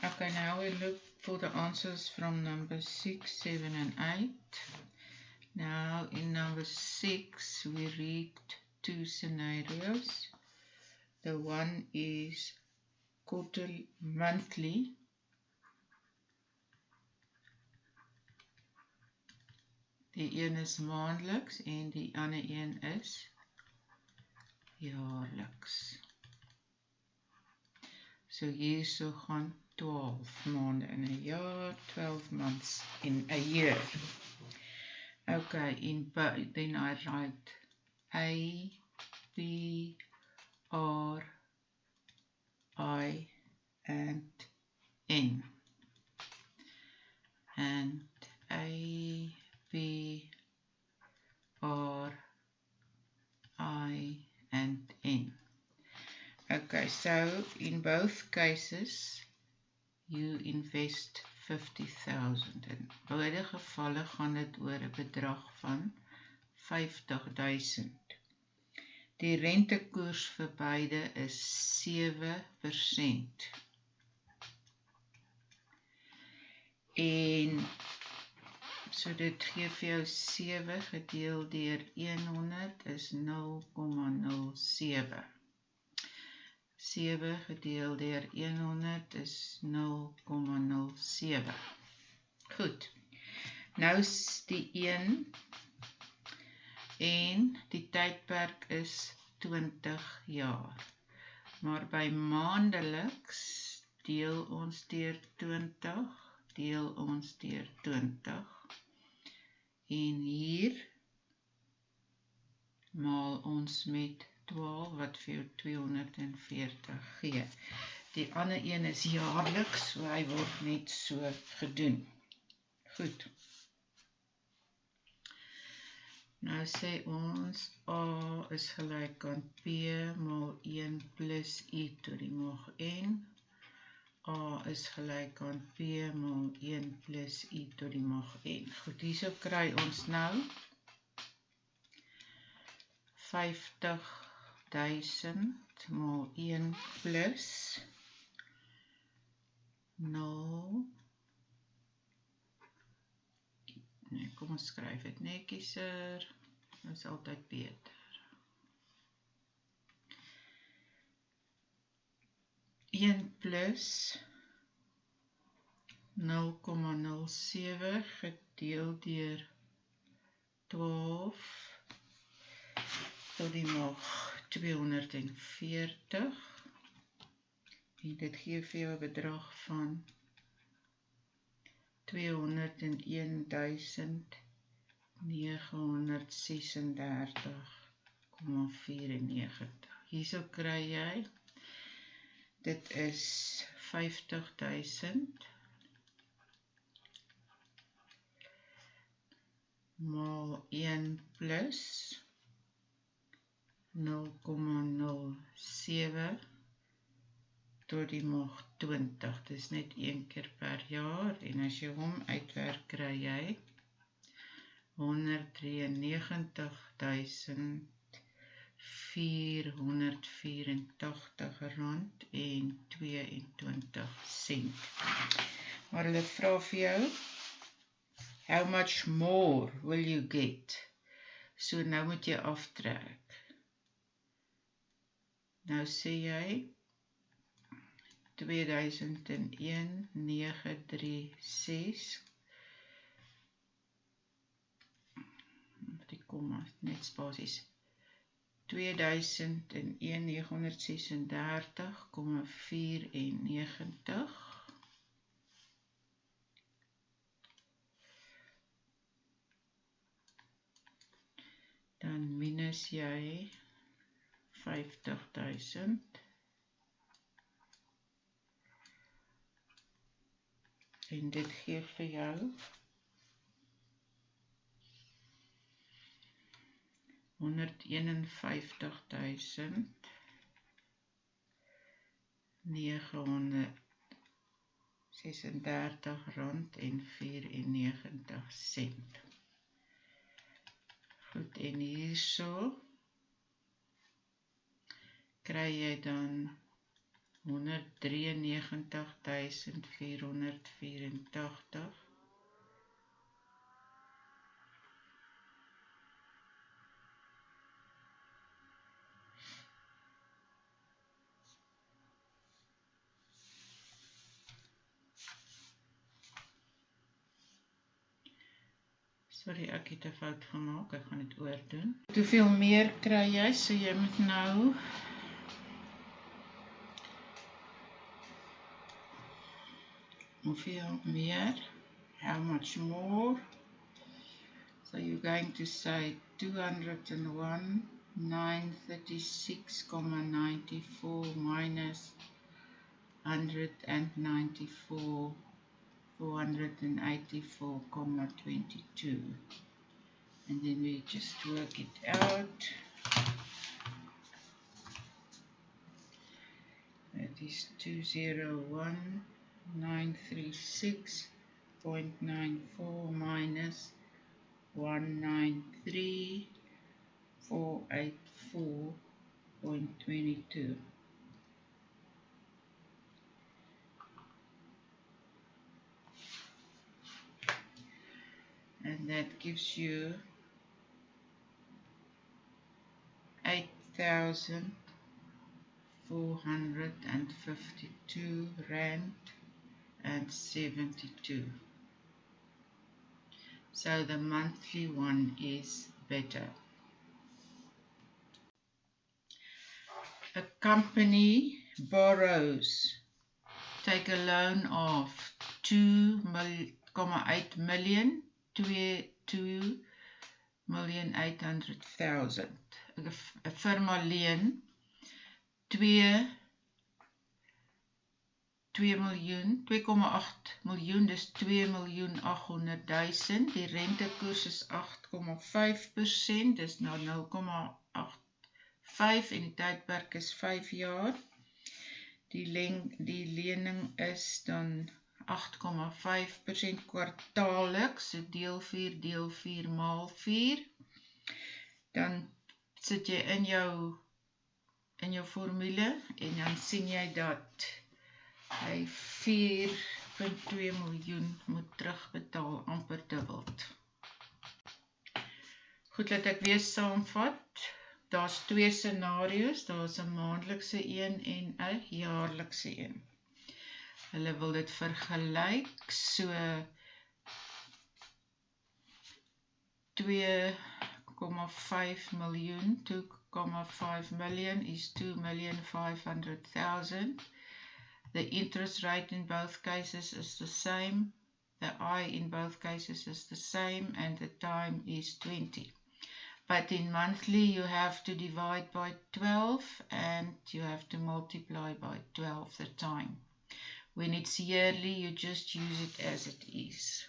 Okay, now we look for the answers from number 6, 7 and 8. Now in number 6 we read two scenarios. The one is quarterly, monthly. Die een is maandeliks en die ander een is jaarliks. So hierso gaan 12 maande in 'n jaar, 12 months in a year. Okay, then I write A, B, R, I, and N. And A, B, R, I, and N. Okay, so in both cases, you invest 50,000. In beide gevalle gaan dit oor 'n bedrag van 50,000. Die rentekoers vir beide is 7%. En so dit gee vir jou 7 gedeel deur 100 is 0,07. 7 gedeel deur 100 is 0,07. Goed. Nou is die 1 en die tydperk is 20 jaar. Maar by maandeliks deel ons deur 20, deel ons deur 20. En hier maal ons met 12 wat vir jou 240 gee. Die ander een is jaarliks, so hy word net so gedoen. Goed. Nou sê ons A is gelyk aan P maal 1 plus I tot die mag N. A is gelyk aan P maal 1 plus I tot die mag N. Goed, hierso kry ons nou 50,000 maal 1 plus 0. Nee, kom ons skryf dit netjieser. Dit is altyd beter. 1 plus 0,07 gedeel deur 12 tot die mag 240. En dit gee vir jou 'n bedrag van 201,936,94. Hierso kry jy, dit is 50,000 maal 1 plus 0,07 tot die mag 20. Dis net 1 keer per jaar en as jy hom uitwerk kry jy 193,484 rand en 22 sent. Maar hulle vra vir jou, how much more will you get? So nou moet jy aftrek. Nou sê jy 2001,936, die komma, net spasies, 2001,936,94, dan minus jy 50,000 en dit gee vir jou 151,936 rand en 94 sent. Goed, en hierso kry jy dan 193.484. Sorry, ek het 'n fout gemaak. Ek gaan dit oordoen. Hoeveel meer kry jy? So jy moet nou hoeveel meer? How much more? So you're going to say 201,936,94 minus 194,484,22. And then we just work it out. That is 201,936.94 minus 193,484.22. And that gives you 8,452 rand and 72. So the monthly one is better. A company borrows, take a loan of 2,8 million, 2,800,000. 'n firma leen 2,8 miljoen, dis 2,800,000. Die rentekoers is 8,5%, dis nou 0,85 en die tydperk is 5 jaar. Die lening is dan 8,5% kwartaalliks, so deel 4 maal 4. Dan sit jy in jou formule en dan sien jy dat hy 4,2 miljoen moet terugbetaal, amper dubbeld. Goed, laat ek weer saamvat. Daar's 2 scenario's, daar's 'n maandelikse een en 'n jaarlikse een. Hulle wil dit vergelyk, so 2,5 miljoen, 2,5 million is 2,500,000. The interest rate in both cases is the same. The I in both cases is the same, and the time is 20. But in monthly, you have to divide by 12, and you have to multiply by 12 the time. When it's yearly, you just use it as it is.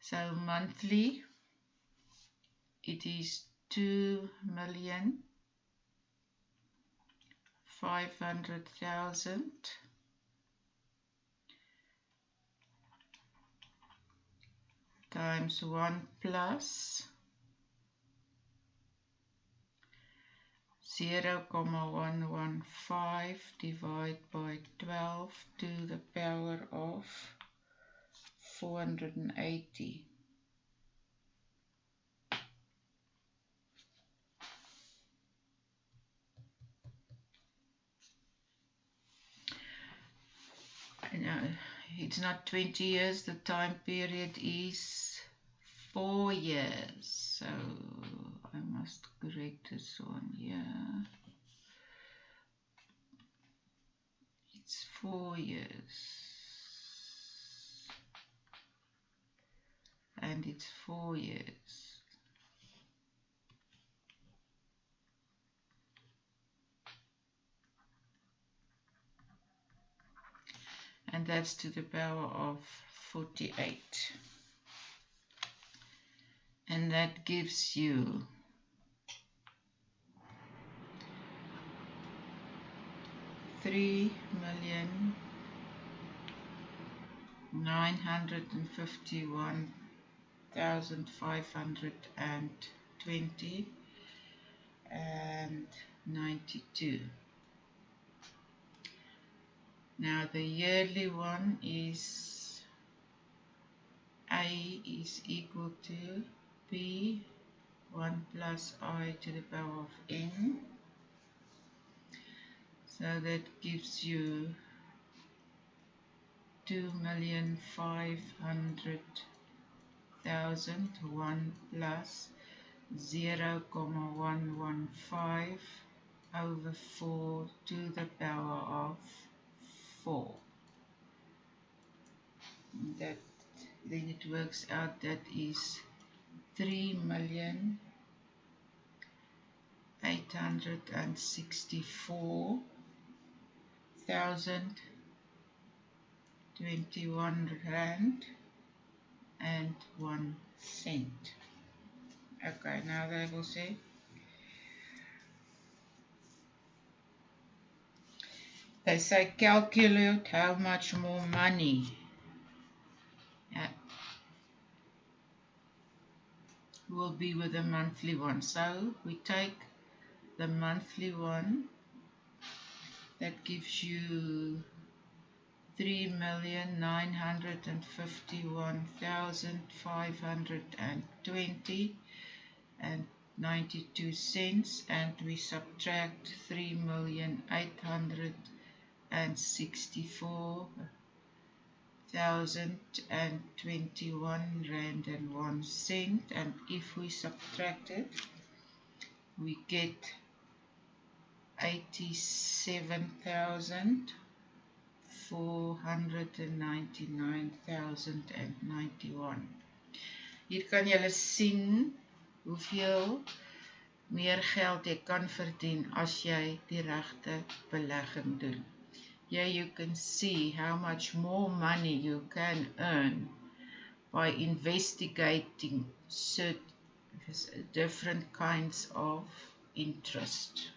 So monthly, it is 2,500,000 times 1 plus 0,115 divided by 12 to the power of 480. No, it's not 20 years, the time period is 4 years, so I must correct this one here. It's 4 years, and it's 4 years. And that's to the power of 48. And that gives you 3,951,520 and 92. Now the yearly one is A is equal to P 1 plus I to the power of N. So that gives you 2,500,000, 1 plus 0,115 over 4 to the power of 4. That then it works out that is 3,864,021 and 1 cent. Okay, now they will say calculate how much more money will be with the monthly one. So we take the monthly one, that gives you 3,951,520 and 92 cents, and we subtract 3,864,021 rand and 1 cent, and if we subtract it, we get 87,499,091. Hier kan julle sien hoeveel meer geld jy kan verdien as jy die regte belegging doen. Here you can see how much more money you can earn by investigating different kinds of interest.